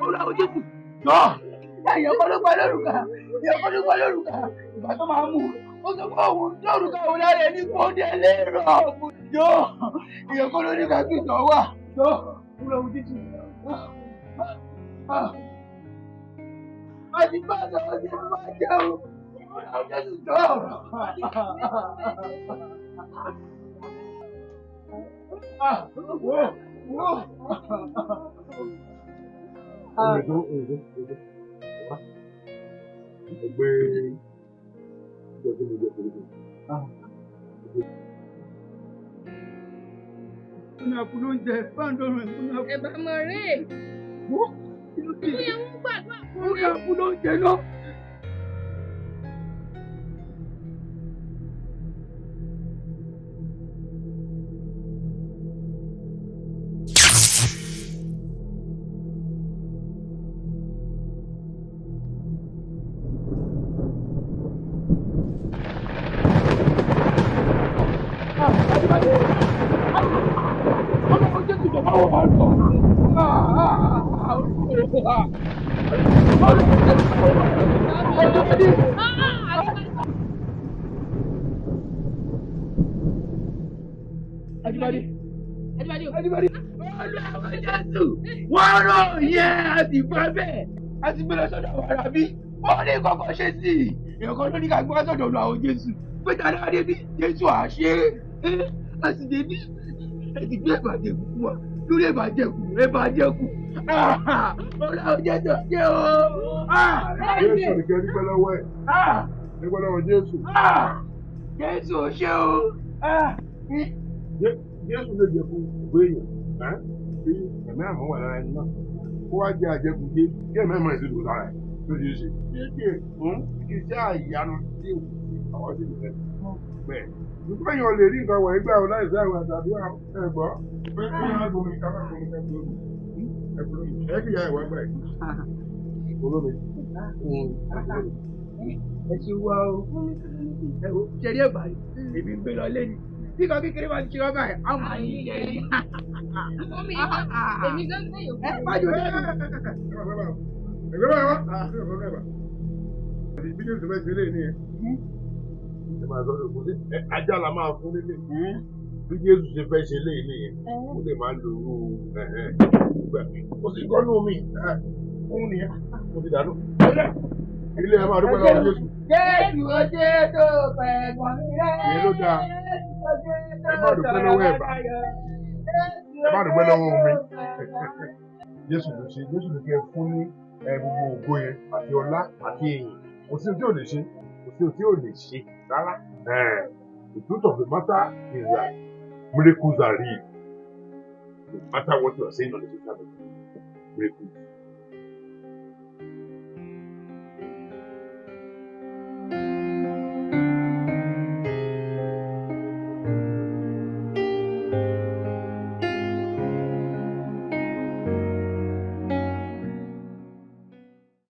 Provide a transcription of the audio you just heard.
Ọlọ́run Jésù jọ èèyàn kan ló pa lórúkà ìgbà tó máa mú ó sọ pé òun lórúkà òun lára ẹni kó dé lérò jọ èèyàn kan ló ní ká kí ìtàn wà jọ Ọlọ́run Jésù àti bá a sọ̀rọ̀ sí ẹni máa jẹ́ o Ọlọ́run Jésù jọ. Ọ̀nà àpòló ń jẹ fáńdọ̀rọ̀ ìmúná. Ẹ̀bà mọ̀ rè. Wọ́n kí ló dé? Ó yẹ wọ́n gbàdúrà fún mi. Ọ̀nà àpòló ń jẹ náà. Wọ́n rọ̀ yẹn àti ìfọ̀ bẹ́ẹ̀ àti gbé lọ sọ́dọ̀ àwọn ará bí wọ́n ní kọ́kọ́ ṣe sí i. Èèyàn kan ló ní ká gbọ́ sọ́dọ̀ ọ̀dọ̀ àwọn Jésù pé tàdá adé bí Jésù àṣẹ àtìdé bí ẹ̀sìn gbé ìbàjẹ́ kù fún wa lórí ìbàjẹ́ kù Ọlọ́run Jésù ṣe o. Jésù nìkan nígbà lọ́wọ́ ẹ̀ nígbà lọ́wọ́ Jésù. Jésù ṣe o. Jésù lè jẹ fún ìwé èèyàn bí ẹ̀mí àmọ́ wà lára ẹni náà kó wá jẹ àjẹkù dé kí ẹ̀mí àmọ́ ìṣèlú lára ẹ̀ tó ṣe é ṣe. Kéèké iṣẹ́ àyànnu tí èwù sí àwọn sì lè fẹ́ bẹ́ẹ̀. Nígbà yẹn o lè rí nǹkan wọ̀nyí gbà ọ láì sí àwọn àtàdúrà ẹ̀gbọ́n pé kí wọ́n á gbomi ká má gbomi ká gbomi ẹ kì í ya ìwà gbà yìí. Olómi. Ẹ ṣe wá o. Ṣe rí ẹ̀bà yìí, èmi ń gbé lọ lẹ́yìn. Bí kan kékeré bá ti ṣe rọ́bà ẹ̀, àwọn àyè yẹ yìí. Èmi gan gbé yòókù. Ẹ má jò lẹ́nu. Ẹgbẹ́ bá wá. Bí Jésù bẹ́ẹ̀ ṣe lé ní ẹ. Ẹ máa sọ pé ajá la máa fún nílé. Bí Jésù ṣe fẹ́ ṣe lé ní ẹ, ó lè máa lo gbà. Ó sì gbọ́ nù mí. Fún ni ẹ. Mo ti dànù. Ilé ẹ máa dúpẹ́ lọ́wọ́ Jésù. Jésù ó ṣe tó pẹ̀gbọ́n mi rẹ̀. Ìyẹn ló dáa. Ẹ má dúpẹ́ lọ́wọ́ ẹ̀bà. Ẹ má dúpẹ́ lọ́wọ́ omi. Jésù ló ṣe Jésù ló kẹ́ fún ní gbogbo ògo yẹn àti ọlá àti èyìn. Kò sí ohun tí ò lè ṣe. Kò sí ohun tí ò lè ṣe rárá. The truth of the matter is that miracles are real. No matter what you are saying on the social media, miracles